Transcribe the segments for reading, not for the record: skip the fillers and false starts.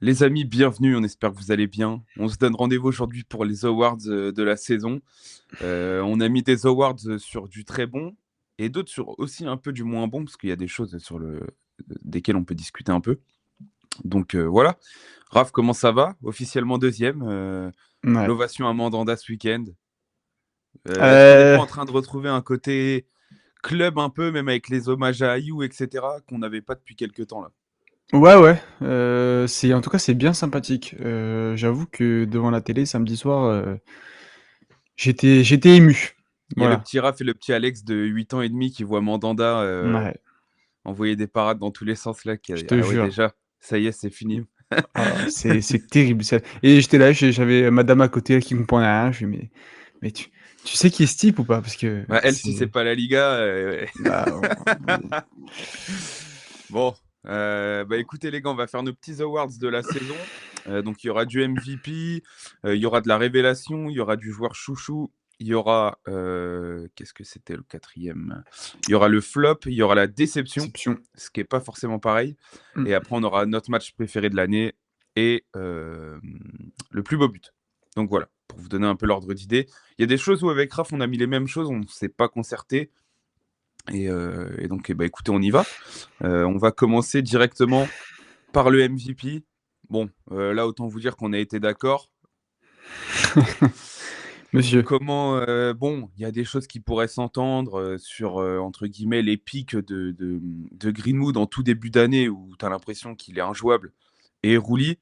Les amis, bienvenue, on espère que vous allez bien. On se donne rendez-vous aujourd'hui pour les awards de la saison. On a mis des awards sur du très bon et d'autres sur aussi un peu du moins bon, parce qu'il y a des choses desquelles on peut discuter un peu. Donc voilà. Raph, comment ça va? Officiellement deuxième. Ouais. L'ovation à Mandanda ce week-end. Est-ce qu'on n'est pas Euh, en train de retrouver un côté club un peu, même avec les hommages à Ayou, etc., qu'on n'avait pas depuis quelques temps là? ouais, ouais. En tout cas, c'est bien sympathique. J'avoue que devant la télé, samedi soir, j'étais ému. Il y a le Voilà. petit Raph et le petit Alex de 8 ans et demi qui voient Mandanda Ouais, envoyer des parades dans tous les sens là. je te Ah ouais, jure. déjà, ça y est, c'est fini. Ah, c'est terrible. Et j'étais là, j'avais madame à côté elle, qui me comprenait rien. Je lui dis, mais tu sais qui est ce type ou pas? Parce que Bah, elle, si c'est c'est. pas la Liga. Bah, Bon, bah écoutez les gars, on va faire nos petits awards de la saison. Donc il y aura du MVP, il y aura de la révélation, il y aura du joueur chouchou, il y aura qu'est-ce que c'était le quatrième? Il y aura le flop, il y aura la déception, déception. ce qui est pas forcément pareil. Mm. Et après on aura notre match préféré de l'année et le plus beau but. Donc voilà, pour vous donner un peu l'ordre d'idée. Il y a des choses où avec Raph on a mis les mêmes choses, on ne s'est pas concerté. Et donc, bah, écoutez, on y va. On va commencer directement par le MVP. Bon, là, autant vous dire qu'on a été d'accord. Monsieur. Comment, bon, il y a des choses qui pourraient s'entendre sur, entre guillemets, les pics de Greenwood en tout début d'année où tu as l'impression qu'il est injouable et Rouli.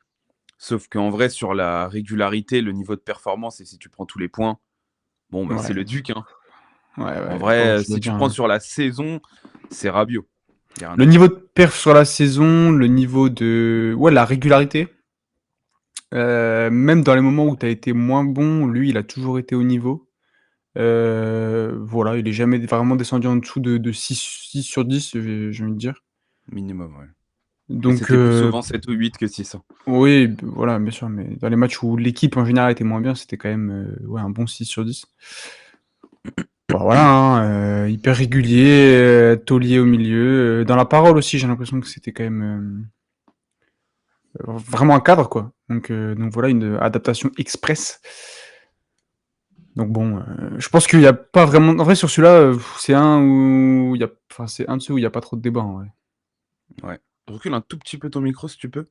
Sauf qu'en vrai, sur la régularité, le niveau de performance et si tu prends tous les points, bon, bah, c'est Ouais, le Duc, hein. ouais, En ouais. Oh, vrai, je veux si tu bien, prends hein. sur la saison, c'est Rabiot. Il y a rien Le à dire. niveau de perf sur la saison, le niveau de. Ouais, la régularité. Même dans les moments où tu as été moins bon, lui, il a toujours été au niveau. Voilà, il est jamais vraiment descendu en dessous de 6/10, j'ai envie de dire. Minimum, ouais. Mais Donc c'était plus souvent 7 ou 8 que 6, hein. oui, voilà, bien sûr, mais dans les matchs où l'équipe en général était moins bien, c'était quand même, ouais, un bon 6/10. Bah, voilà, hein, hyper régulier, taulier au milieu, dans la parole aussi, j'ai l'impression que c'était quand même, vraiment un cadre, quoi. Donc voilà, une adaptation express. Donc bon, je pense qu'il y a pas vraiment en vrai sur celui-là, c'est un où il y a enfin, c'est un de ceux où il y a pas trop de débat, en vrai. Ouais. Recule un tout petit peu ton micro si tu peux.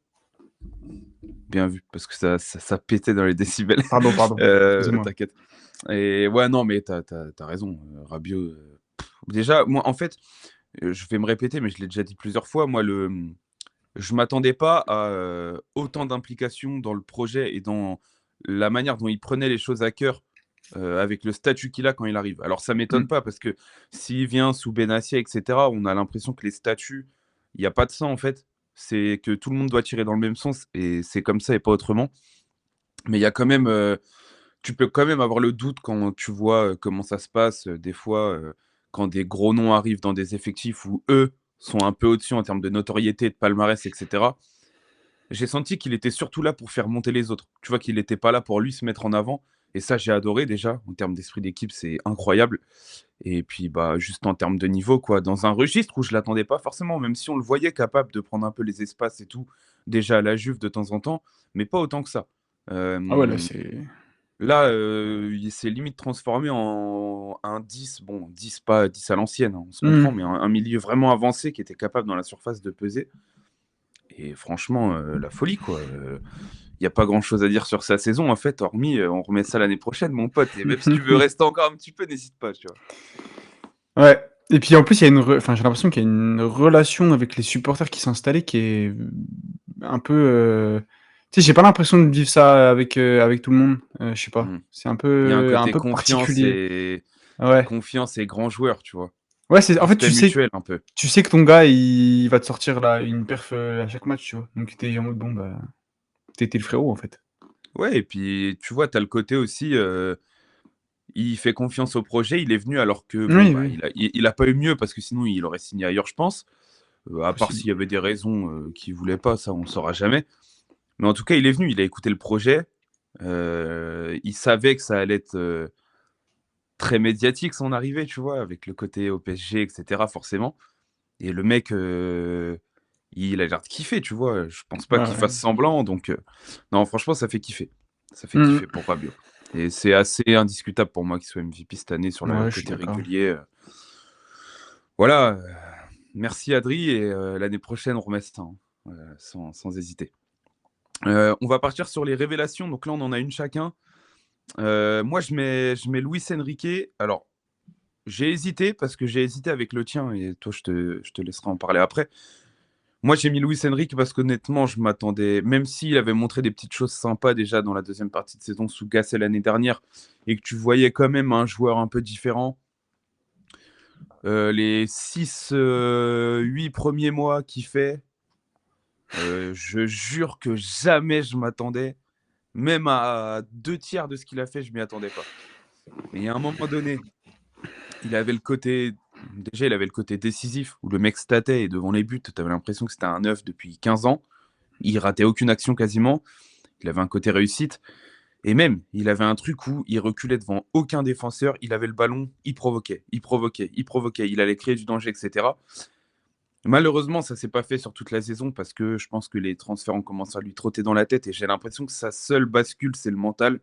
Bien vu, parce que ça pétait dans les décibels. Pardon, excusez-moi. T'inquiète. Et ouais, non, mais t'as raison. Rabiot. Déjà, moi, en fait, je vais me répéter, mais je l'ai déjà dit plusieurs fois. Moi, je m'attendais pas à autant d'implication dans le projet et dans la manière dont il prenait les choses à cœur avec le statut qu'il a quand il arrive. Alors, ça m'étonne Mmh. pas parce que s'il vient sous Benassia, etc., on a l'impression que les statuts, il n'y a pas de ça en fait. C'est que tout le monde doit tirer dans le même sens et c'est comme ça et pas autrement. Mais il y a quand même, tu peux quand même avoir le doute quand tu vois comment ça se passe. Des fois, quand des gros noms arrivent dans des effectifs où eux sont un peu au-dessus en termes de notoriété, de palmarès, etc. J'ai senti qu'il était surtout là pour faire monter les autres. Tu vois qu'il n'était pas là pour lui se mettre en avant. Et ça, j'ai adoré déjà. En termes d'esprit d'équipe, c'est incroyable. Et puis, bah, juste en termes de niveau, quoi. Dans un registre où je l'attendais pas forcément, même si on le voyait capable de prendre un peu les espaces et tout, déjà à la Juve de temps en temps, mais pas autant que ça. Ah ouais, là, Euh, c'est Là, il s'est limite transformé en un 10, bon, 10 pas 10 à l'ancienne, hein, on se mmh. comprend, mais un milieu vraiment avancé qui était capable dans la surface de peser. Et franchement, la folie, quoi. Il y a pas grand-chose à dire sur sa saison, en fait, hormis, on remet ça l'année prochaine, mon pote. Et même si tu veux rester encore un petit peu, n'hésite pas, tu vois. Ouais et puis en plus, il y a une re enfin, j'ai l'impression qu'il y a une relation avec les supporters qui s'est installée qui est, un peu, tu sais, j'ai pas l'impression de vivre ça avec tout le monde, je sais pas. Mm. C'est Il y a un un peu côté particulier. Ouais. confiance et grand joueur, tu vois. Ouais, c'est en fait, Respect mutuel, un peu. tu sais que ton gars, il va te sortir là une perf, à chaque match, tu vois? Donc tu es en mode: «Bon, bah, tu es le frérot, en fait». Ouais, et puis, tu vois, tu as le côté aussi, il fait confiance au projet. Il est venu alors que, bon, Oui, bah, oui, il a pas eu mieux parce que sinon il aurait signé ailleurs, je pense. À part possible. s'il y avait des raisons qu'il voulait pas, ça, on ne saura jamais. Mais en tout cas, il est venu, il a écouté le projet. Il savait que ça allait être très médiatique son arrivée, tu vois, avec le côté au PSG, etc., forcément. Et le mec, il a l'air de kiffer, tu vois. Je pense pas Ouais, qu'il ouais. fasse semblant. Donc, non, franchement, ça fait kiffer. Ça fait Mmh. kiffer pour Rabiot. Et c'est assez indiscutable pour moi qu'il soit MVP cette année sur le Ouais, je suis côté d'accord. régulier. Voilà. Merci Adri. Et l'année prochaine, on remet ça, hein, sans hésiter. On va partir sur les révélations. Donc là, on en a une chacun. Moi, je mets Luis Enrique. Alors, j'ai hésité parce que j'ai hésité avec le tien et toi, je te laisserai en parler après. Moi, j'ai mis Luis Enrique parce qu'honnêtement, je m'attendais, même s'il avait montré des petites choses sympas déjà dans la deuxième partie de saison sous Gasset l'année dernière et que tu voyais quand même un joueur un peu différent. Les 6-8 premiers mois qu'il fait, je jure que jamais je m'attendais. Même à 2 tiers de ce qu'il a fait, je m'y attendais pas. Mais à un moment donné, il avait le côté. Déjà, il avait le côté décisif où le mec statait et devant les buts, tu avais l'impression que c'était un neuf depuis 15 ans. Il ratait aucune action quasiment. Il avait un côté réussite. Et même, il avait un truc où il reculait devant aucun défenseur. Il avait le ballon, il provoquait, il provoquait, il provoquait. Il allait créer du danger, etc. Malheureusement, ça s'est pas fait sur toute la saison parce que je pense que les transferts ont commencé à lui trotter dans la tête et j'ai l'impression que sa seule bascule, c'est le mental.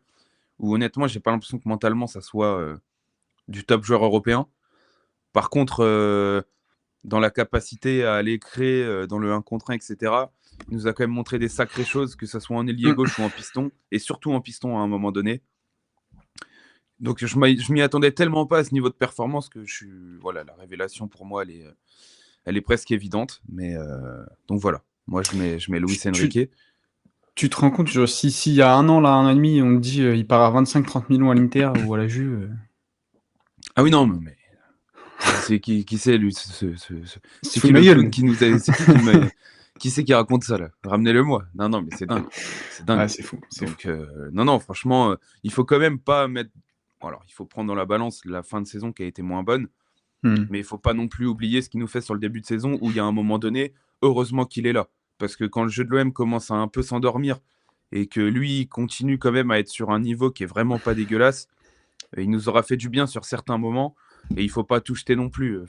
Où honnêtement, j'ai pas l'impression que mentalement, ça soit du top joueur européen. Par contre, dans la capacité à aller créer dans le 1 contre 1, etc., il nous a quand même montré des sacrées choses, que ce soit en ailier Mmh. gauche ou en piston, et surtout en piston à un moment donné. Donc je m'y attendais tellement pas à ce niveau de performance que voilà, la révélation pour moi, elle est presque évidente. Mais donc voilà, moi je mets Luis Tu tu Enrique. tu te rends compte, genre, si il y a 1 an, là, 1 an et demi, on te dit, il part à 25-30 millions à l'Inter ou à la Juve, Ah oui, non, mais c'est qui c'est lui il se c'est fout qui de ma le clown gueule. qui nous a. C'est qui c'est qui raconte ça là? Ramenez-le moi. Non, non, mais c'est dingue. C'est Ouais, dingue. c'est fou, c'est fou. Donc, non, non, franchement, il faut quand même pas mettre. Alors, il faut prendre dans la balance la fin de saison qui a été moins bonne, Mmh. mais il faut pas non plus oublier ce qu'il nous fait sur le début de saison où il y a un moment donné, heureusement qu'il est là. Parce que quand le jeu de l'OM commence à un peu s'endormir et que lui il continue quand même à être sur un niveau qui est vraiment pas dégueulasse, il nous aura fait du bien sur certains moments et il faut pas tout jeter non plus.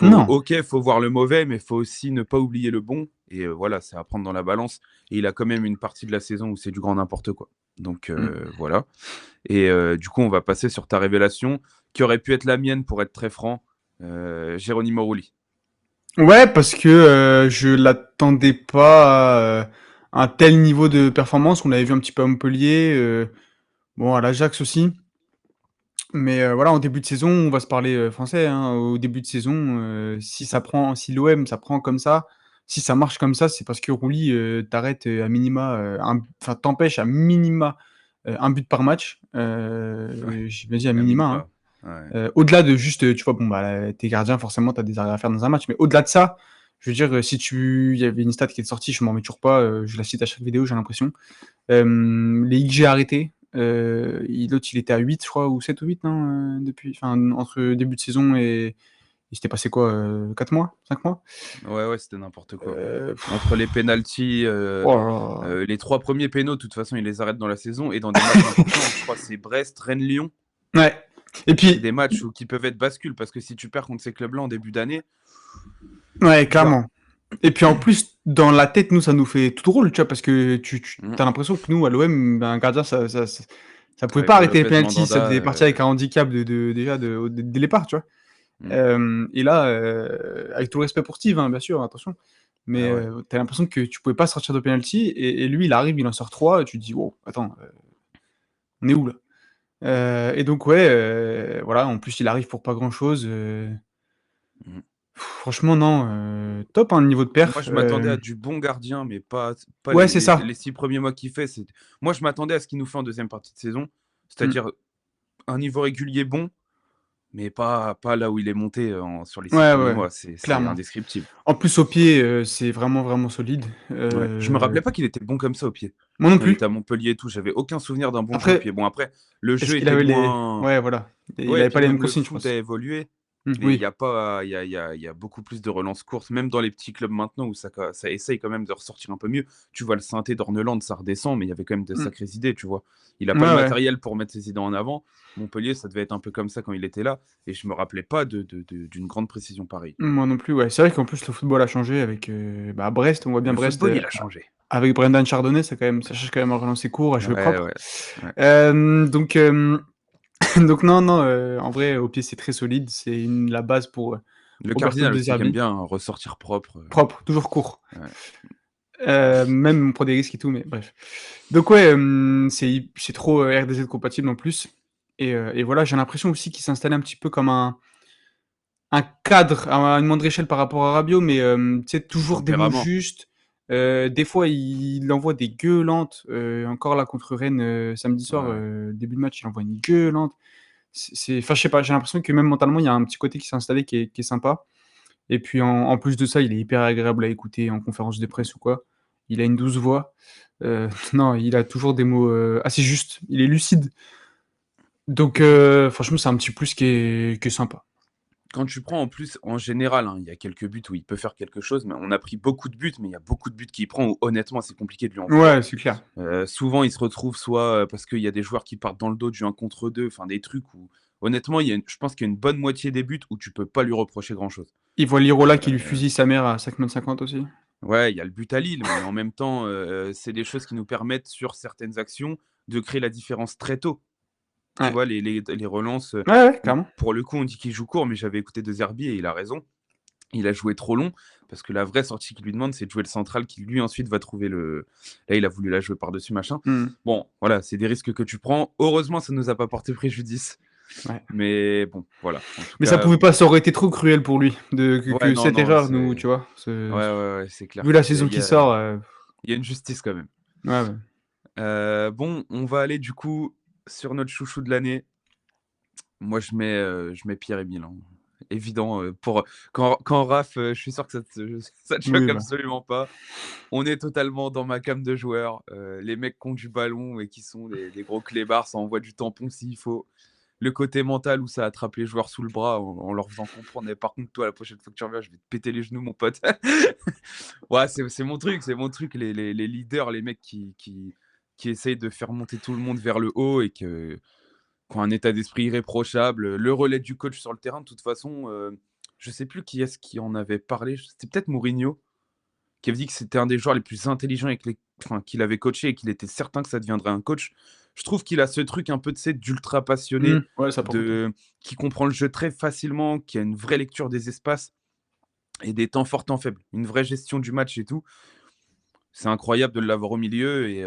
Non. Faut voir le mauvais, mais il faut aussi ne pas oublier le bon. Et voilà, c'est à prendre dans la balance. Et il a quand même une partie de la saison où c'est du grand n'importe quoi. Donc Mmh. voilà. Et du coup, on va passer sur ta révélation, qui aurait pu être la mienne pour être très franc, Geronimo Rulli. Ouais, parce que, je l'attendais pas à un tel niveau de performance. On l'avait vu un petit peu à Montpellier, bon, à l'Ajax aussi. Mais, voilà, en début de saison, on va se parler, français, hein. Au début de saison, si l'OM, ça prend comme ça, si ça marche comme ça, c'est parce que Rouli, t'arrête, à minima, enfin, t'empêche à minima, 1 but par match. Ouais, J'imagine à à minima, hein. minima. Ouais. Au-delà de juste, tu vois, bon, bah, tu gardien, forcément, tu as des arrêts à faire dans un match. Mais au-delà de ça, je veux dire, il y avait une stat qui est sortie, je m'en remets toujours pas, je la cite à chaque vidéo, j'ai l'impression. Les XG arrêtés, l'autre, il était à 8, je crois, ou 7 ou 8, non, depuis, enfin, entre début de saison et il s'était passé quoi, 4 mois, 5 mois? Ouais, ouais, c'était n'importe quoi. Heu, Entre les pénaltys, oh là là. les 3 premiers pénaux, de toute façon, il les arrête dans la saison et dans des matchs importants. Je crois que c'est Brest, Rennes, Lyon. Ouais, et C'est puis des matchs qui peuvent être bascules parce que si tu perds contre ces clubs-là en début d'année, ouais, tu verras. clairement. Et puis en plus, dans la tête, nous, ça nous fait tout drôle, tu vois? Parce que tu Mmh. as l'impression que nous, à l'OM, ben, un gardien, ça pouvait pas Avec arrêter les Lopez penaltys, ça Mandanda, faisait partir avec un handicap déjà dès le départ, tu vois? mmh. Et là, avec tout le respect pour Steve, hein, bien sûr, attention, mais Ah ouais. tu as l'impression que tu pouvais pas sortir de penalty et lui, il arrive, il en sort 3 et tu te dis: «Wow, attends, on est où là?» Et donc ouais, voilà, en plus, il arrive pour pas grand chose, Mmh. franchement non, top, hein, le niveau de Moi, perf, je m'attendais à du bon gardien, mais pas ouais, les c'est les ça. les 6 premiers mois qu'il fait, moi, je m'attendais à ce qu'il nous fait en deuxième partie de saison, Mmh. c'est-à-dire un niveau régulier bon, mais pas là où il est monté sur les 6 Ouais, premiers ouais, mois, c'est clairement. indescriptible. En plus, au pied, c'est vraiment, vraiment solide. Ouais. Je me rappelais pas qu'il était bon comme ça au pied. Moi non Quand il était plus. à Montpellier et tout, j'avais aucun souvenir d'un bon jeu au Après, pied. Bon après, le est-ce jeu qu'il était avait les moins ouais, voilà. Il ouais et avait puis pas les mêmes même le consignes, je foot a pense. évolué. Et il Oui. y a pas, il y a beaucoup plus de relances courtes, même dans les petits clubs maintenant où ça essaye quand même de ressortir un peu mieux. Tu vois, le Sainté d'Orneland, ça redescend, mais il y avait quand même de Mmh. sacrées idées, tu vois. Il a pas le Ouais, ouais. matériel pour mettre ses idées en avant. Montpellier, ça devait être un peu comme ça quand il était là, et je me rappelais pas d'une grande précision pareille. Moi non plus, ouais. C'est vrai qu'en plus le football a changé avec, bah, Brest, on voit bien Le Brest, football, il a changé. avec Brendan Chardonnay, ça cherche quand même à relancer court, à jouer Ouais, propre. ouais, ouais. Donc donc non, non, en vrai, au pied, c'est très solide. C'est la base pour Le Roberto Cardinal De aussi, j'aime Zerbi. bien ressortir propre. Propre, toujours court. Ouais. Même pour des risques et tout, mais bref. Donc ouais, c'est trop RDZ compatible en plus. Et voilà, j'ai l'impression aussi qu'il s'installait un petit peu comme un cadre à une moindre échelle par rapport à Rabiot, mais tu sais, Du toujours des mots tempérament. justes. Des fois, il envoie des gueulantes. Encore là contre Rennes samedi Ouais, soir, ouais. début de match, il envoie une gueulante. Enfin, je sais pas, j'ai l'impression que même mentalement, il y a un petit côté qui s'est installé qui est sympa. Et puis en plus de ça, il est hyper agréable à écouter en conférence de presse ou quoi. Il a une douce voix. Non, il a toujours des mots assez justes. Il est lucide. Donc franchement, c'est un petit plus qui est sympa. Quand tu prends en plus, en général, hein, il y a quelques buts où il peut faire quelque chose, mais on a pris beaucoup de buts, mais il y a beaucoup de buts qu'il prend où honnêtement, c'est compliqué de lui en vouloir. Ouais, c'est clair. Souvent, il se retrouve soit parce qu'il y a des joueurs qui partent dans le dos du 1 contre 2, enfin des trucs où honnêtement, je pense qu'il y a une bonne moitié des buts où tu peux pas lui reprocher grand-chose. Il voit Lirola qui lui fusille sa mère à 5,50 m aussi. Ouais, il y a le but à Lille, mais en même temps, c'est des choses qui nous permettent sur certaines actions de créer la différence très tôt. Tu Ouais. vois, les relances, Ouais, ouais, où clairement. pour le coup, on dit qu'il joue court, mais j'avais écouté De Zerbi et il a raison. Il a joué trop long parce que la vraie sortie qu'il lui demande, c'est de jouer le central qui lui ensuite va trouver le. Là, il a voulu la jouer par-dessus, machin. Mmh. Bon, voilà, c'est des risques que tu prends. Heureusement, ça ne nous a pas porté préjudice. Ouais. Mais bon, voilà. En tout Mais ça cas, pouvait pas, ça aurait été trop cruel pour lui ouais, que non, cette non, erreur nous, c'est. tu vois, Ouais, ouais, ouais, c'est vu clair. la saison qui sort, Il y a une justice quand même. ouais, ouais. Bon, on va aller du coup sur notre chouchou de l'année. Moi, je mets Pierre-Emile, hein. Évident, quand Raph, je suis sûr que ça te choque Oui, bah. absolument pas. On est totalement dans ma came de joueurs. Les mecs qui ont du ballon et qui sont des gros clébards, ça envoie du tampon s'il faut. Le côté mental où ça attrape les joueurs sous le bras en leur faisant comprendre. Et par contre, toi, la prochaine fois que tu reviens, je vais te péter les genoux, mon pote. Ouais, c'est mon truc, c'est mon truc. Les leaders, les mecs qui essayent de faire monter tout le monde vers le haut et qui ont un état d'esprit irréprochable. Le relais du coach sur le terrain, de toute façon, je sais plus qui est-ce qui en avait parlé. C'était peut-être Mourinho qui avait dit que c'était un des joueurs les plus intelligents qu'il avait coaché et qu'il était certain que ça deviendrait un coach. Je trouve qu'il a ce truc un peu d'ultra passionné, Ouais, ça par contre, ouais. qui comprend le jeu très facilement, qui a une vraie lecture des espaces et des temps forts, temps faibles. Une vraie gestion du match et tout. C'est incroyable de l'avoir au milieu et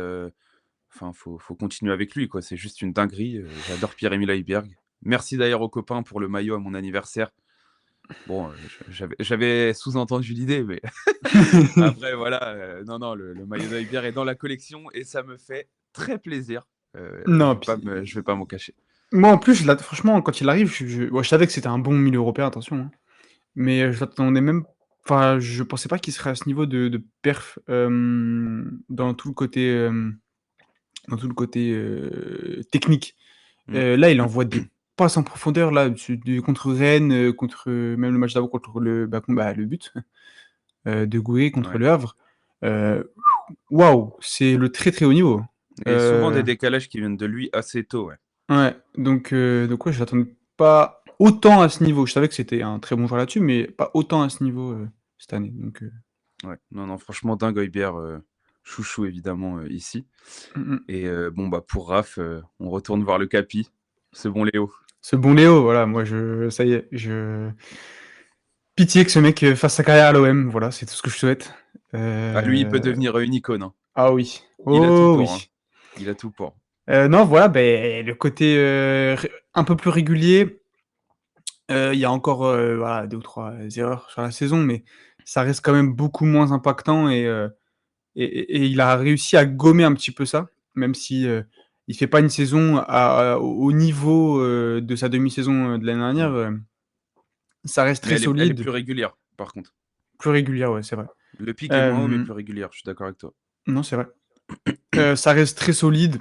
enfin, faut continuer avec lui, quoi. C'est juste une dinguerie. J'adore Pierre-Emile Højbjerg. Merci d'ailleurs aux copains pour le maillot à mon anniversaire. Bon, j'avais sous-entendu l'idée, mais après, voilà, non, non, le maillot d'Aïbière est dans la collection et ça me fait très plaisir. Non, puis Je vais pas m'en cacher. moi, en plus, franchement, quand il arrive, ouais, je savais que c'était un bon milieu européen, attention, hein, mais je l'attendais même enfin, je pensais pas qu'il serait à ce niveau de perf, dans tout le côté, technique. Mm. Là, il envoie des passes en profondeur, là, contre Rennes, contre même le match d'avant contre le but, de Goué contre Ouais. Le Havre. Heu, Waouh, c'est le très, très haut niveau. Et souvent des Heu, décalages qui viennent de lui assez tôt, ouais. ouais, donc ouais, je l'attendais pas autant à ce niveau. Je savais que c'était un très bon joueur là-dessus, mais pas autant à ce niveau, cette année, donc Ouais. Non, non, franchement, dingue Højbjerg, chouchou évidemment ici. mmh mh. Et bon, bah, pour Raph, on retourne voir le Capi, ce bon Léo. Ce bon Léo, voilà, moi ça y est, pitié que ce mec, fasse sa carrière à l'OM, voilà, c'est tout ce que je souhaite. Ah, lui, il peut Heu, devenir une icône, hein. ah oui, Il a tout oh pour, hein. oui. Il a tout pour. Non, voilà, beh, le côté, ré un peu plus régulier, il y a encore, voilà 2 ou 3 erreurs sur la saison, mais ça reste quand même beaucoup moins impactant et il a réussi à gommer un petit peu ça, même si, il fait pas une saison au niveau, de sa demi-saison, de l'année dernière, Mmh. ça reste Mais très elle est solide, plus régulière, par contre. plus régulière, ouais, c'est vrai. Le pic est moins haut, mais Hem, plus régulière, je suis d'accord avec toi. non, c'est vrai. Ça reste très solide,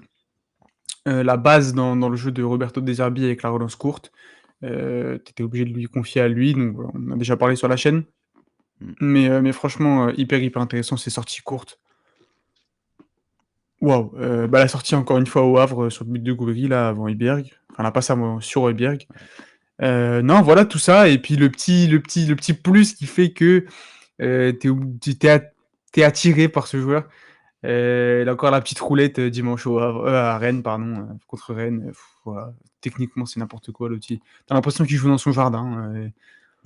la base dans le jeu de Roberto De Zerbi avec la relance courte. Tu obligé de lui confier à lui, donc voilà, on a déjà parlé sur la chaîne. Mm. Mais franchement, hyper intéressant, ces sorties courtes. Waouh, la sortie encore une fois au Havre, sur le but de Gouiri là avant Højbjerg, enfin la passe avant sur Højbjerg. Non, voilà tout ça et puis le petit plus qui fait que, tu es attiré par ce joueur. Il a encore la petite roulette, dimanche au Havre, à Rennes pardon, contre Rennes, voilà. Techniquement, c'est n'importe quoi l'autre. Tu as l'impression qu'il joue dans son jardin,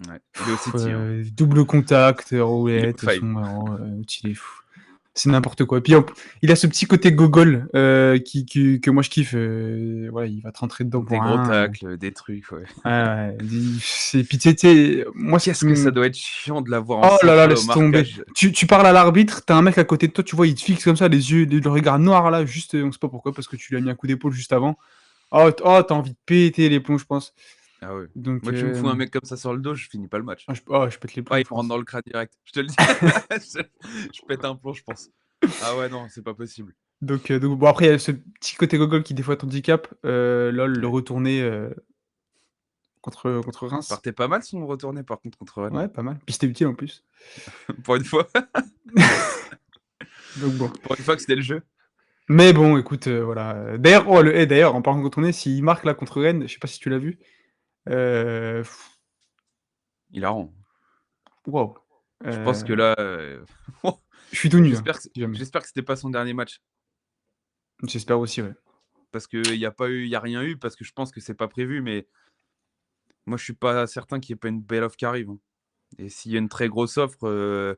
Ouais. Il est au City. Hein. double contact, Il est roulette, au five. il est fou. C'est n'importe quoi. Puis il a ce petit côté gogol que moi je kiffe. Voilà, il va te rentrer dedans Des pour gros un. tacles, des trucs, ouais. Ouais, c'est puis tu sais, moi ce Qu'est-ce qui que ça doit être chiant de l'avoir en oh là là, centre là au laisse tomber. marquage. Tu parles à l'arbitre, t'as un mec à côté de toi, tu vois, il te fixe comme ça, les yeux, le regard noir là, juste, on sait pas pourquoi, parce que tu lui as mis un coup d'épaule juste avant. T'as envie de péter les plombs, je pense. Ah ouais. Donc, Moi, tu me fous un mec comme ça sur le dos, je finis pas le match. je pète les Ah, plombs, il je me rentre pense. dans le crâne direct. Je te le dis. je pète un plomb, je pense. Ah ouais, non, c'est pas possible. Donc bon, après, il y a ce petit côté gogol qui, des fois, t'handicape. LOL, le Ouais. retourné contre Il Reims. partait pas mal son retourné par contre contre Rennes. Ouais, pas mal. Puis c'était utile en plus. Pour une fois. Donc bon. Pour une fois que c'était le jeu. Mais bon, écoute, voilà. D'ailleurs, d'ailleurs, en parlant de retourné, s'il marque là contre Rennes, je sais pas si tu l'as vu. Euh, Il a rend. Waouh. Je pense que Euh, là. je suis tout nu, hein, J'espère que si jamais. j'espère que c'était pas son dernier match. J'espère aussi, ouais. Parce qu'il n'y a pas eu, il y a rien eu, parce que je pense que c'est pas prévu, mais moi je suis pas certain qu'il n'y ait pas une belle offre qui arrive. Hein. Et s'il y a une très grosse offre,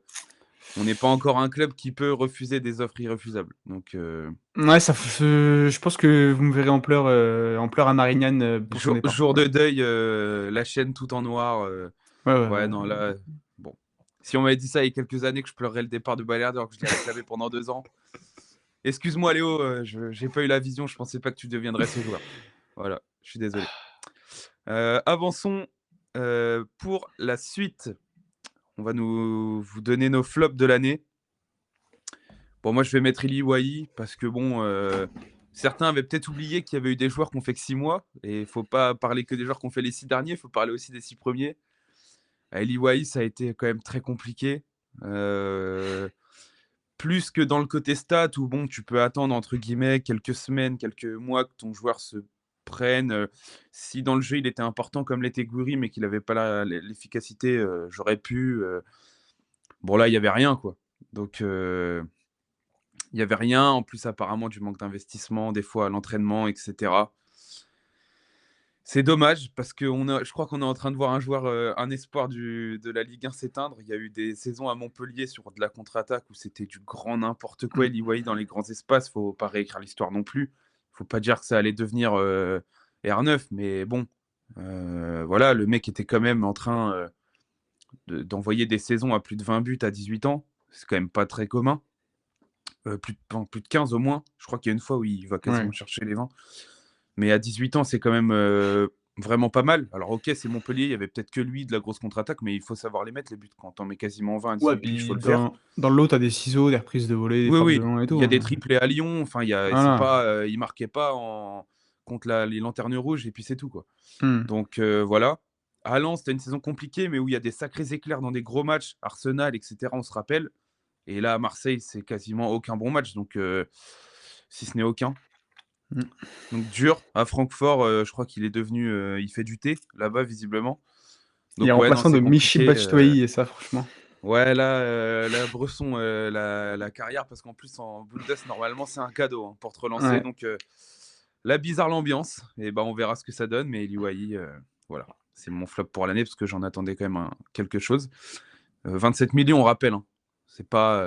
on n'est pas encore un club qui peut refuser des offres irrefusables. Donc Ouais, je pense que vous me verrez en pleurs à Marignane pour son départ. jour Voilà. de deuil, la chaîne tout en noir. Ouais, ouais, Ouais, ouais. non, là, bon. Si on m'avait dit ça il y a quelques années que je pleurerais le départ de Balerdi alors que je l'ai réclamé pendant 2 ans. Excuse-moi Léo, j'ai pas eu la vision, je pensais pas que tu deviendrais ce joueur. Voilà, je suis désolé. Avançons pour la suite. On va vous donner nos flops de l'année. Bon, moi, je vais mettre Eli Wahi parce que, bon, certains avaient peut-être oublié qu'il y avait eu des joueurs qui ont fait que 6 mois. Et il ne faut pas parler que des joueurs qui ont fait les 6 derniers, il faut parler aussi des 6 premiers. Eli Wahi, ça a été quand même très compliqué. Plus que dans le côté stat où, bon, tu peux attendre, entre guillemets, quelques semaines, quelques mois que ton joueur se prenne. Si dans le jeu, il était important comme l'était Gouiri, mais qu'il n'avait pas l'efficacité, j'aurais pu. Bon, là, il n'y avait rien, quoi. Donc, il n'y avait rien. En plus, apparemment, du manque d'investissement, des fois à l'entraînement, etc. C'est dommage parce que je crois qu'on est en train de voir un joueur, un espoir de la Ligue 1 s'éteindre. Il y a eu des saisons à Montpellier sur de la contre-attaque où c'était du grand n'importe quoi. Eli Wahi dans les grands espaces, faut pas réécrire l'histoire non plus. Faut pas dire que ça allait devenir R9, mais bon, voilà, le mec était quand même en train d'envoyer des saisons à plus de 20 buts à 18 ans. C'est quand même pas très commun. Plus de 15 au moins. Je crois qu'il y a une fois où il va quasiment Ouais. chercher les 20. Mais à 18 ans, c'est quand même vraiment pas mal. Alors, ok, c'est Montpellier, il y avait peut-être que lui de la grosse contre-attaque, mais il faut savoir les mettre, les buts. Quand t'en mets quasiment 20 à Ouais, 18 piges, il faut puis le faire. dans le lot, t'as des ciseaux, des reprises de volée, des Oui, frappes de oui, loin et il tout, y a des hein. triplés à Lyon. Enfin, c'est Voilà. pas, il marquait pas contre les lanternes rouges et puis c'est tout, quoi. Mmh. Donc, voilà. À Lens, c'était une saison compliquée, mais où il y a des sacrés éclairs dans des gros matchs, Arsenal, etc., on se rappelle. Et là, à Marseille, c'est quasiment aucun bon match. Donc, si ce n'est aucun. Mmh. Donc dur. À Francfort, je crois qu'il est devenu, il fait du thé là-bas visiblement. Il est Donc ouais, non, remplaçant c'est de Michy compliqué. Batshuayi et ça, franchement. Ouais, là, Bresson, la carrière, parce qu'en plus en Bundes, normalement, c'est un cadeau hein, pour te relancer. Ouais. Donc la bizarre l'ambiance. Et ben on verra ce que ça donne. Mais Eli Wahi, voilà, c'est mon flop pour l'année parce que j'en attendais quand même quelque chose. 27 millions, on rappelle. Hein. C'est pas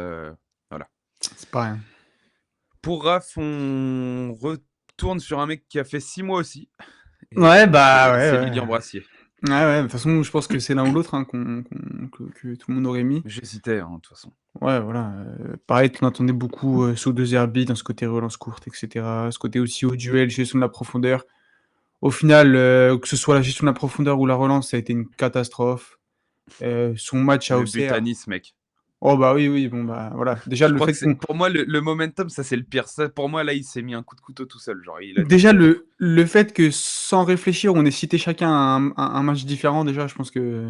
voilà. C'est pas rien. Pour Raph, on retourne sur un mec qui a fait 6 mois aussi. Et Ouais, bah, c'est ouais. Lilian Brassier. Ouais, de toute façon, je pense que c'est l'un ou l'autre, hein, que tout le monde aurait mis. J'hésitais, hein, de toute façon. Ouais, voilà, pareil, tu en attendais beaucoup, sur 2 Zerbi dans ce côté relance courte et cetera, ce côté aussi au duel, gestion de la profondeur. Au final, que ce soit la gestion de la profondeur ou la relance, ça a été une catastrophe. Son match à Le but à Auxerre, Nice, mec. Oh bah oui, oui, bon bah voilà. Déjà Je le crois que fait c'est qu'on pour moi le momentum, ça c'est le pire. Ça, pour moi, là, il s'est mis un coup de couteau tout seul. Genre, il a dit, déjà le fait que sans réfléchir, on ait cité chacun un match différent, déjà, je pense que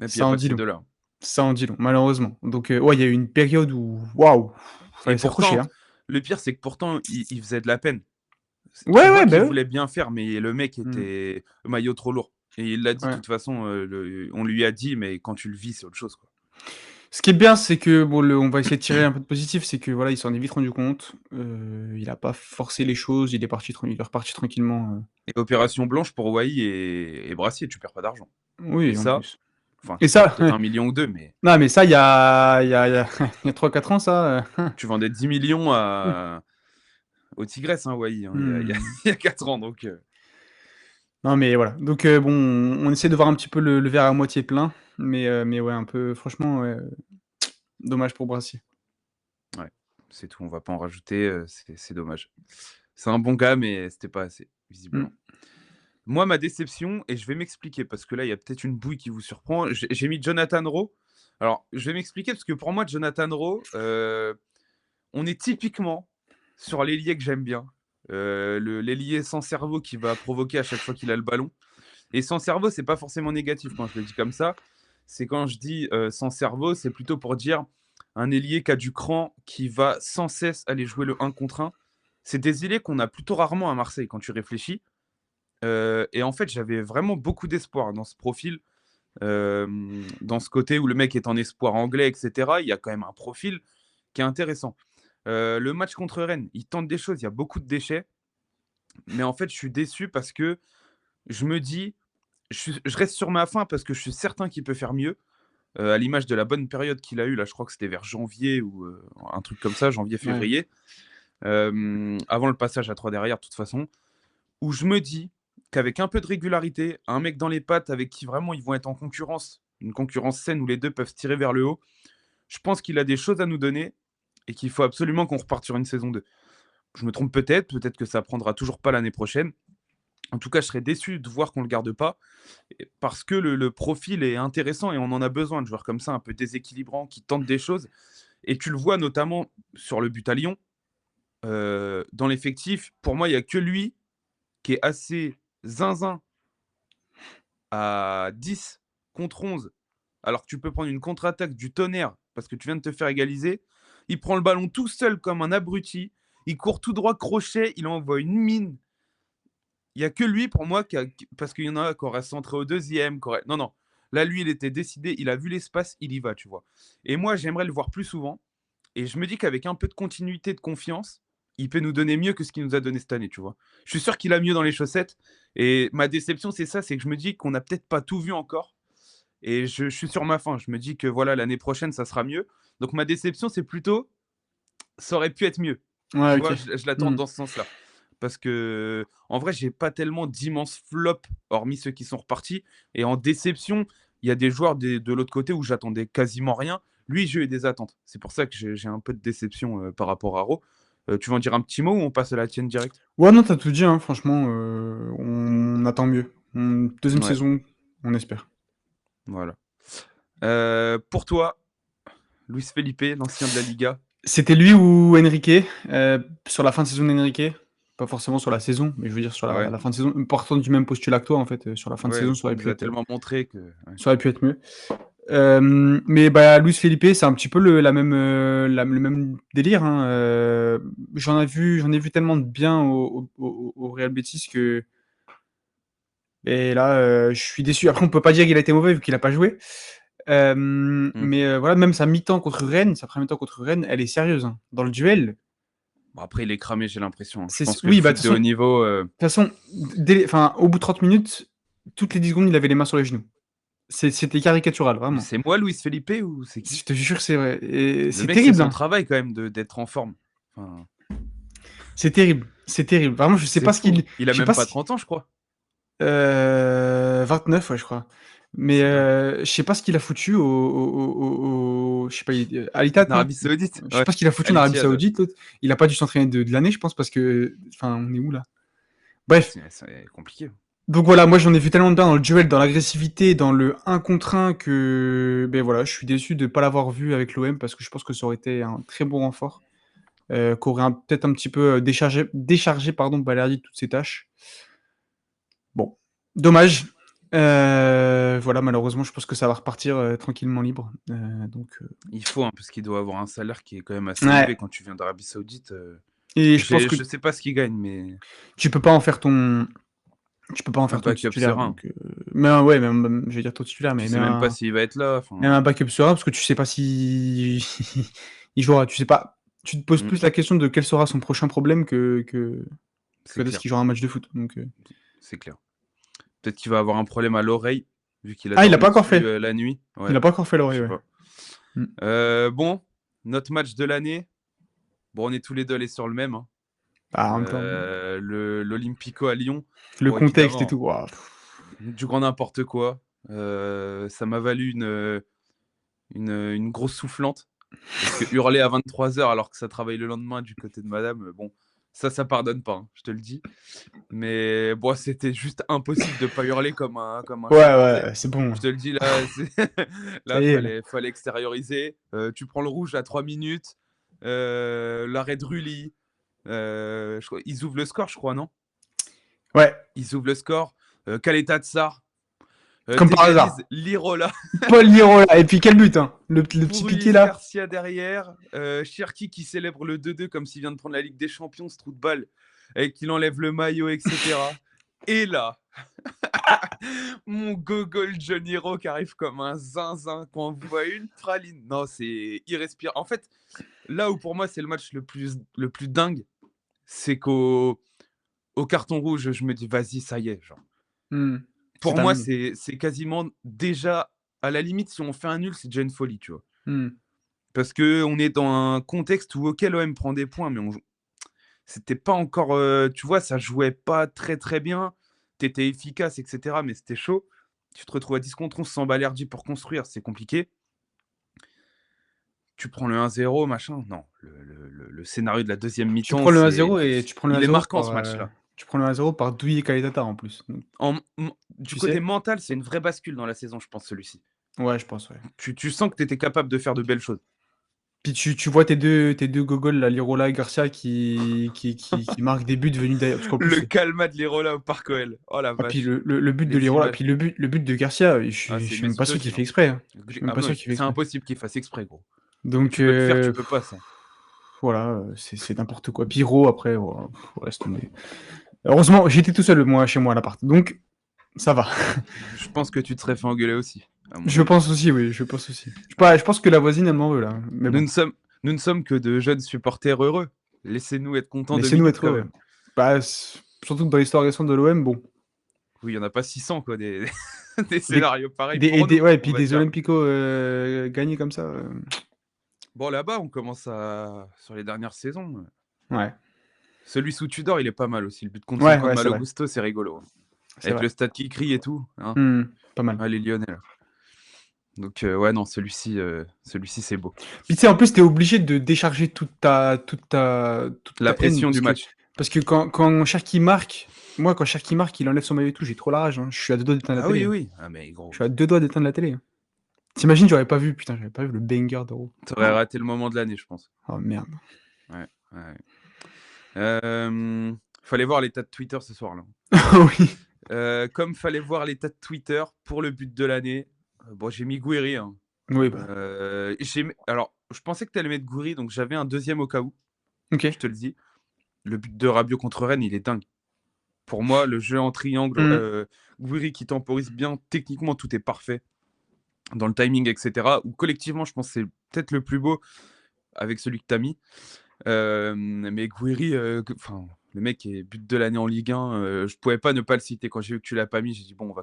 et puis il y ça a en pas que dit ces long. deux-là. Ça en dit long, malheureusement. Donc ouais, il y a eu une période où waouh, Et fallait s'accrocher, pourtant, hein. le pire, c'est que pourtant, il faisait de la peine. Tu Ouais, vois ouais, qu'il bah oui. voulait bien faire, mais le mec Mmh, était le maillot trop lourd. Et il l'a dit, de ouais. toute façon, on lui a dit, mais quand tu le vis, c'est autre chose, quoi. Ce qui est bien, c'est que bon, on va essayer de tirer un peu de positif, c'est que voilà, il s'en est vite rendu compte. Il a pas forcé les choses, il est reparti tranquillement. Et opération blanche pour Wai et Brassier, tu perds pas d'argent. Et Oui, en ça, plus. enfin, Et tu perds ça, peut-être 1 million ou deux, mais non, mais ça, il y a 3-4 ans, ça. tu vendais 10 millions au Tigresse, hein, Wai, hein, Hmm. il y a 4 ans. Donc, Non, mais voilà. Donc bon, on essaie de voir un petit peu le verre à moitié plein, mais ouais, un peu, franchement, ouais, dommage pour Brassier. ouais, c'est tout. On va pas en rajouter. C'est dommage. C'est un bon gars, mais c'était pas assez, Hmm. visiblement. Moi, ma déception, et je vais m'expliquer parce que là, il y a peut-être une bouille qui vous surprend. J'ai mis Jonathan Rowe. Alors, je vais m'expliquer parce que pour moi, Jonathan Rowe, on est typiquement sur l'ailier que j'aime bien. L'ailier sans cerveau qui va provoquer à chaque fois qu'il a le ballon. Et sans cerveau, c'est pas forcément négatif quand je le dis comme ça. C'est quand je dis sans cerveau, c'est plutôt pour dire un ailier qui a du cran, qui va sans cesse aller jouer le 1 contre 1. C'est des ailiers qu'on a plutôt rarement à Marseille quand tu réfléchis. Et en fait, j'avais vraiment beaucoup d'espoir dans ce profil, dans ce côté où le mec est en espoir anglais, et cetera. Il y a quand même un profil qui est intéressant. Le match contre Rennes, il tente des choses, il y a beaucoup de déchets, mais en fait, je suis déçu parce que je me dis, je reste sur ma faim parce que je suis certain qu'il peut faire mieux, à l'image de la bonne période qu'il a eue, là, je crois que c'était vers janvier ou un truc comme ça, Ouais. janvier-février, avant le passage à 3 derrière, de toute façon, où je me dis qu'avec un peu de régularité, un mec dans les pattes avec qui vraiment ils vont être en concurrence, une concurrence saine où les deux peuvent se tirer vers le haut, je pense qu'il a des choses à nous donner et qu'il faut absolument qu'on reparte sur une saison 2. Je me trompe peut-être que ça prendra toujours pas l'année prochaine. En tout cas, je serais déçu de voir qu'on le garde pas parce que le profil est intéressant et on en a besoin de joueurs comme ça, un peu déséquilibrants, qui tentent des choses. Et tu le vois notamment sur le but à Lyon. Dans l'effectif, pour moi, il n'y a que lui qui est assez zinzin à 10 contre 11, alors que tu peux prendre une contre-attaque du tonnerre parce que tu viens de te faire égaliser. Il prend le ballon tout seul comme un abruti. Il court tout droit, crochet, il envoie une mine. Il n'y a que lui pour moi, parce qu'il y en a qui auraient centré au deuxième. Non, non. Là, lui, il était décidé, il a vu l'espace, il y va, tu vois. Et moi, j'aimerais le voir plus souvent. Et je me dis qu'avec un peu de continuité, de confiance, il peut nous donner mieux que ce qu'il nous a donné cette année, tu vois. Je suis sûr qu'il a mieux dans les chaussettes. Et ma déception, c'est ça, c'est que je me dis qu'on n'a peut-être pas tout vu encore. Et je suis sur ma faim. Je me dis que voilà, l'année prochaine, ça sera mieux. Donc ma déception, c'est plutôt, ça aurait pu être mieux. Ouais, Tu OK. vois, je l'attends Mmh. dans ce sens-là. Parce que, en vrai, j'ai pas tellement d'immenses flops, hormis ceux qui sont repartis. Et en déception, il y a des joueurs de l'autre côté où j'attendais quasiment rien. Lui, j'ai eu des attentes. C'est pour ça que j'ai un peu de déception par rapport à Ro. Tu veux en dire un petit mot ou on passe à la tienne direct? Ouais, non, tu tout dit, hein, franchement, on attend mieux. 2e Ouais, saison, on espère. voilà. Pour toi, Luis Felipe, l'ancien de la Liga. C'était lui ou Enrique, sur la fin de saison d'Enrique, pas forcément sur la saison, mais je veux dire sur Ouais, la fin de saison, partant du même postulat que toi en fait, sur la fin de ouais, saison, il nous a tellement montré que. Ouais. ça aurait pu être mieux. Mais bah, Luis Felipe, c'est un petit peu le même délire, hein, j'en ai vu tellement de bien au Real Betis que et là, je suis déçu. Après on peut pas dire qu'il a été mauvais vu qu'il a pas joué. Mm. Mais voilà, même sa mi-temps contre Rennes, sa première mi-temps contre Rennes, elle est sérieuse, hein. Dans le duel, Bon, après, il est cramé, j'ai l'impression, hein. Je c'est pense que le oui, bah, foot de haut niveau. de toute façon, enfin, au bout de 30 minutes, toutes les 10 secondes, il avait les mains sur les genoux. C'était caricatural, Mais vraiment. c'est moi, Luis Felipe, ou c'est qui? Je te jure que c'est vrai. Et Le c'est mec, c'est terrible, son hein. travail quand même d'être en forme. Enfin, C'est terrible. C'est terrible. Vraiment, je sais c'est pas ce fou. qu'il. Il a Je sais même pas pas ce. 30 ans, je crois. 29, ouais, je crois. Mais C'est dingue. je sais pas ce qu'il a foutu je sais pas, à l'Ittihad, En non? Arabie Saoudite? Je sais Ouais. pas ce qu'il a foutu À en Arabie l'Ittihad, ouais. Saoudite, l'autre. Il a pas dû s'entraîner de l'année, je pense, parce que. Enfin, on est où là? Bref, C'est compliqué. Donc voilà, moi j'en ai vu tellement de bien dans le duel, dans l'agressivité, dans le 1 contre 1 que ben voilà, je suis déçu de ne pas l'avoir vu avec l'OM parce que je pense que ça aurait été un très bon renfort, qu'aurait peut-être un petit peu déchargé pardon, Balerdi de toutes ses tâches. Bon, dommage. Voilà, malheureusement, je pense que ça va repartir tranquillement libre. Il faut, hein, parce qu'il doit avoir un salaire qui est quand même assez Ouais. élevé quand tu viens d'Arabie Saoudite. Et je pense que Je sais pas ce qu'il gagne, mais tu peux pas en faire tu peux pas en un faire ton backup titulaire. serein. Donc, mais ouais, même, je vais dire ton titulaire, Tu mais sais même pas s'il va être là. même Enfin, un backup serein parce que tu sais pas si il jouera. Tu sais pas. Tu te poses mm, plus la question de quel sera son prochain problème c'est que de ce clair, qu'il jouera un match de foot. c'est clair. Peut-être qu'il va avoir un problème à l'oreille, vu qu'il a Ah, il l'a dormi pas encore dessus fait. la nuit. Il Ouais, a pas encore fait je l'oreille, sais ouais. pas. Mm. Bon, notre match de l'année. Bon, on est tous les deux allés sur le même, hein. Bah, en même temps, L'Olympico à Lyon. le Bon, contexte et évidemment, tout. Ouah. du grand n'importe quoi. Ça m'a valu une grosse soufflante. Parce que hurler à 23h alors que ça travaille le lendemain du côté de madame, bon, ça pardonne pas, hein, je te le dis. Mais bon, c'était juste impossible de pas hurler comme un Ouais, chimpanzé. ouais, c'est bon. Je te le dis, là, Ça là y est, là. fallait extérioriser. Tu prends le rouge à 3 minutes. L'arrêt de Rulli. Ils ouvrent le score, je crois, non? Ouais, Ils ouvrent le score. Kaleta Tsar. comme par T'égalises hasard. Lirola Paul Lirola. Et puis quel but, hein. Le petit pour piqué Ruiz là. Garcia derrière. Cherki qui célèbre le 2-2 comme s'il vient de prendre la Ligue des Champions, ce trou de balle, et qu'il enlève le maillot, etc. Et là, mon gogol Johnny Rowe qui arrive comme un zinzin, qu'on voit une praline. Non, c'est irrespirable. En fait, là où pour moi c'est le match le plus dingue, c'est au carton rouge, je me dis, vas-y, ça y est. Genre. Hmm. C'est Pour moi, terminé. c'est quasiment déjà, à la limite, si on fait un nul, c'est déjà une folie, tu vois. Hmm. Parce qu'on est dans un contexte où, ok, l'OM prend des points, mais c'était pas encore. Tu vois, ça jouait pas très très bien. T'étais efficace, etc. Mais c'était chaud. Tu te retrouves à 10 contre 11 sans Balerdi pour construire, c'est compliqué. Tu prends le 1-0, machin. Non, le scénario de la deuxième Tu mi-temps, prends le 1-0 et tu prends le il est 1-0 marquant par, ce match-là. tu prends le 1-0 par Douillet Kaletata en plus. Donc, Du tu côté sais? mental, c'est une vraie bascule dans la saison, je pense, celui-ci. Ouais, je pense, ouais. Tu sens que tu étais capable de faire de belles choses. Puis tu vois tes deux gogols, là, Lirola et Garcia, qui marquent des buts venus d'ailleurs. Parce qu'en Le plus, calma de Lirola au Parc OL. Oh la ah, puis vache. le but de Les Lirola, images. puis le but de Garcia, Ah, je c'est suis même pas Mesut sûr qu'il Özil, fait hein. exprès, hein. Je suis même Ah pas non, sûr qu'il fait c'est exprès. impossible qu'il fasse exprès, gros. Donc, Tu peux le faire, tu peux pas, ça. voilà, c'est n'importe quoi. Pyro, après, voilà, laisse tomber. Heureusement, j'étais tout seul, moi, chez moi, à l'appart. Donc, ça va. Je pense que tu te serais fait engueuler aussi, à mon Je avis. pense aussi, oui, je pense aussi. Je pense que la voisine, elle m'en veut, là. Mais Nous bon, ne sommes, nous ne sommes que de jeunes supporters heureux. Laissez-nous être contents 2 laissez-nous minutes être quand heureux. même. Bah, surtout que dans l'histoire récente de l'OM, bon. Oui, il n'y en a pas 600, quoi, des Des, scénarios pareils pour nous, ouais, et on puis va des dire. Olympico gagnés comme ça. Bon, là-bas, on commence sur les dernières saisons. Ouais. Celui sous Tudor, il est pas mal aussi. Le but contre 5 Ouais, contre ouais, c'est Malo vrai. Gusto, c'est rigolo, hein. C'est Avec vrai. le stade qui crie et tout, hein. Pas mal. Ah, les Lyonnais, là. Donc, ouais, non, celui-ci, c'est beau. Puis tu sais, en plus, t'es obligé de décharger toute La ta haine. pression du match. Parce que quand Cherki marque, moi, quand Cherki marque, il enlève son maillot et tout, j'ai trop la rage, hein. Je suis à deux doigts d'éteindre la Ah télé, oui, hein. oui. Ah, mais Je gros, suis à deux doigts d'éteindre la télé, hein. T'imagines, j'avais pas vu le banger d'Euro. t'aurais raté le moment de l'année, je pense. Oh merde. Ouais, ouais. Fallait voir l'état de Twitter ce soir-là. Oui. Comme fallait voir l'état de Twitter pour le but de l'année. Bon, j'ai mis Gouiri, hein. Oui, bah. Alors, je pensais que tu allais mettre Gouiri, donc j'avais un deuxième au cas où, Ok. je te le dis. Le but de Rabiot contre Rennes, il est dingue. Pour moi, le jeu en triangle, Hmm. Gouiri qui temporise bien, techniquement, tout est parfait. Dans le timing, etc. Ou collectivement, je pense que c'est peut-être le plus beau avec celui que tu as mis. Mais Gouiri, le mec est but de l'année en Ligue 1. Je pouvais pas ne pas le citer. Quand j'ai vu que tu l'as pas mis, j'ai dit bon,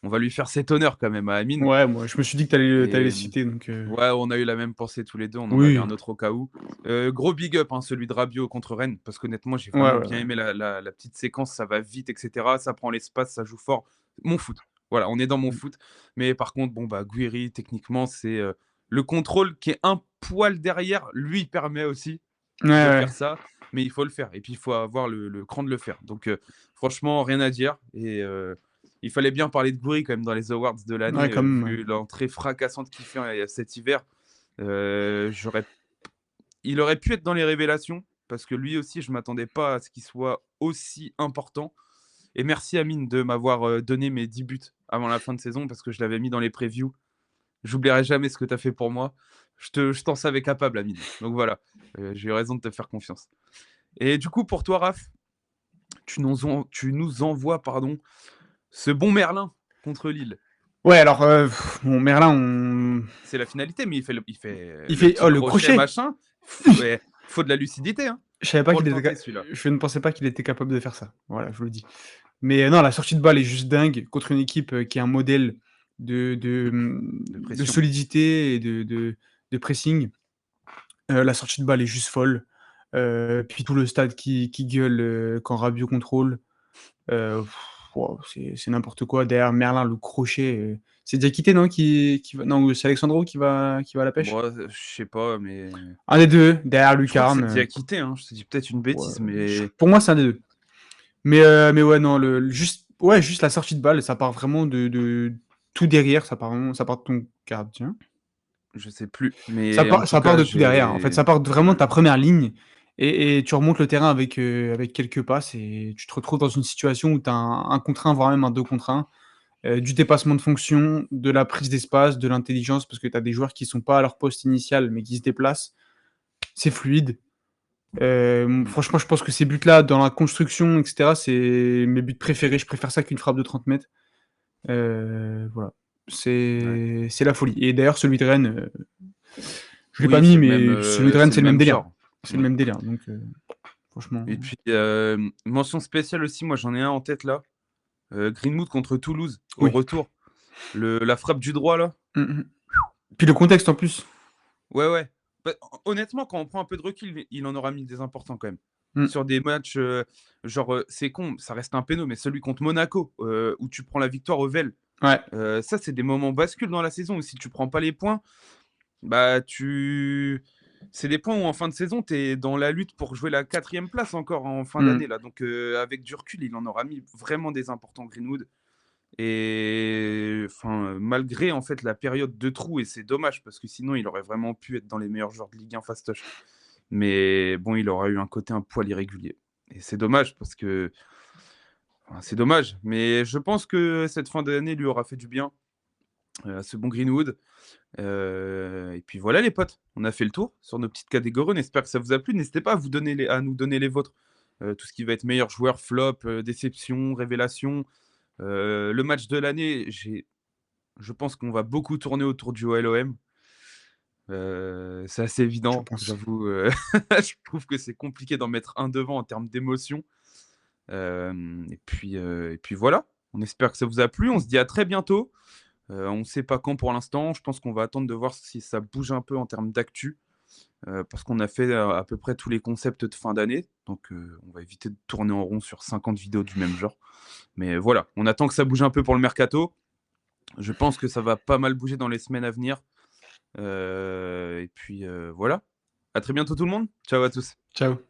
on va lui faire cet honneur quand même à Amine. Ouais, moi, je me suis dit que t'allais les Et citer, donc. ouais, on a eu la même pensée tous les deux. On en avait Oui. un autre au cas où. Gros big up, hein, celui de Rabiot contre Rennes, parce qu'honnêtement, j'ai Ouais, vraiment ouais, bien ouais. aimé la petite séquence. Ça va vite, etc. Ça prend l'espace, ça joue fort. Mon foot. Voilà, on est dans mon Hmm. foot. Mais par contre, bon, bah, Gouiri, techniquement, c'est le contrôle qui est un poil derrière, lui permet aussi Ouais, de ouais. faire ça. mais il faut le faire. Et puis, il faut avoir le cran de le faire. Donc, franchement, rien à dire. Et il fallait bien parler de Gouiri quand même dans les awards de Ouais, l'année, quand même, ouais. vu l'entrée fracassante qu'il fait cet hiver. J'aurais Il aurait pu être dans les révélations, parce que lui aussi, je ne m'attendais pas à ce qu'il soit aussi important. Et merci Amine de m'avoir donné mes 10 buts avant la fin de saison, parce que je l'avais mis dans les previews. J'oublierai jamais ce que tu as fait pour moi. Je t'en savais capable, Amine. Donc voilà, j'ai eu raison de te faire confiance. Et du coup, pour toi, Raph, tu nous envoies ce bon Merlin contre Lille. Ouais, alors, bon, Merlin, on... C'est la finalité, mais il fait Il le fait... petit Oh, le crochet, crochet! machin. Ouais, faut de la lucidité Je savais pas pour le qu'il était... tenter, celui-là. Je ne pensais pas qu'il était capable de faire ça. Voilà, je vous le dis. Mais non, la sortie de balle est juste dingue contre une équipe qui est un modèle De de pression. solidité et de pressing. La sortie de balle est juste folle. Puis tout le stade qui gueule quand Rabiot contrôle. Wow, c'est n'importe quoi. Derrière Merlin, le crochet. C'est Diakité, non qui va... Non, c'est Alexandro qui va à la pêche. Bon, je sais pas, mais Un des deux, derrière je crois que c'est Lucarne. Diakité. Hein. Je te dis peut-être une Ouais, bêtise, mais pour moi, c'est un des deux. Mais ouais, non, juste la sortie de balle, ça part vraiment de tout derrière, ça part de ton gardien. je sais plus. Mais en tout Ça part cas, de tout derrière. En fait, ça part vraiment de ta première ligne et tu remontes le terrain avec quelques passes et tu te retrouves dans une situation où tu as un contre un, voire même un 2 contre un. Du dépassement de fonction, de la prise d'espace, de l'intelligence, parce que tu as des joueurs qui sont pas à leur poste initial, mais qui se déplacent. C'est fluide. Franchement, je pense que ces buts-là, dans la construction, etc., c'est mes buts préférés. Je préfère ça qu'une frappe de 30 mètres. Voilà. ouais. C'est la folie. Et d'ailleurs, celui de Rennes, je l'ai pas Oui, mis, mais celui de Rennes, c'est c'est le le même même délire. genre. C'est le Mm. même délire. Donc, franchement. Et puis, mention spéciale aussi, moi j'en ai un en tête là. Greenwood contre Toulouse, au Oui. retour. La frappe du droit là. Mm. Puis le contexte en plus. Ouais, ouais. Bah, honnêtement, quand on prend un peu de recul, il en aura mis des importants quand même. Mm. Sur des matchs, genre, c'est con, ça reste un péno, mais celui contre Monaco, où tu prends la victoire au Vel, Ouais. ça, c'est des moments bascules dans la saison où si tu prends pas les points, bah c'est des points où en fin de saison, tu es dans la lutte pour jouer la 4e place encore en fin Mm. d'année. Là. Donc, avec du recul, il en aura mis vraiment des importants, Greenwood. Et enfin, malgré en fait la période de trou, et c'est dommage parce que sinon il aurait vraiment pu être dans les meilleurs joueurs de Ligue 1 fastoche. Mais bon, il aura eu un côté un poil irrégulier. Et c'est dommage parce que. Enfin, c'est dommage. Mais je pense que cette fin d'année lui aura fait du bien à ce bon Greenwood. Et puis voilà les potes, on a fait le tour sur nos petites catégories. On espère que ça vous a plu. N'hésitez pas à nous donner les vôtres. Tout ce qui va être meilleur joueur, flop, déception, révélation. Le match de l'année, je pense qu'on va beaucoup tourner autour du OLOM. C'est assez Je évident, pense. j'avoue. Je trouve que c'est compliqué d'en mettre un devant en termes d'émotion. Et puis voilà, on espère que ça vous a plu. On se dit à très bientôt. On ne sait pas quand pour l'instant. Je pense qu'on va attendre de voir si ça bouge un peu en termes d'actu. Parce qu'on a fait à peu près tous les concepts de fin d'année. Donc on va éviter de tourner en rond sur 50 vidéos du même genre. Mais voilà, on attend que ça bouge un peu pour le mercato. Je pense que ça va pas mal bouger dans les semaines à venir. Et puis voilà. À très bientôt tout le monde. Ciao à tous. Ciao.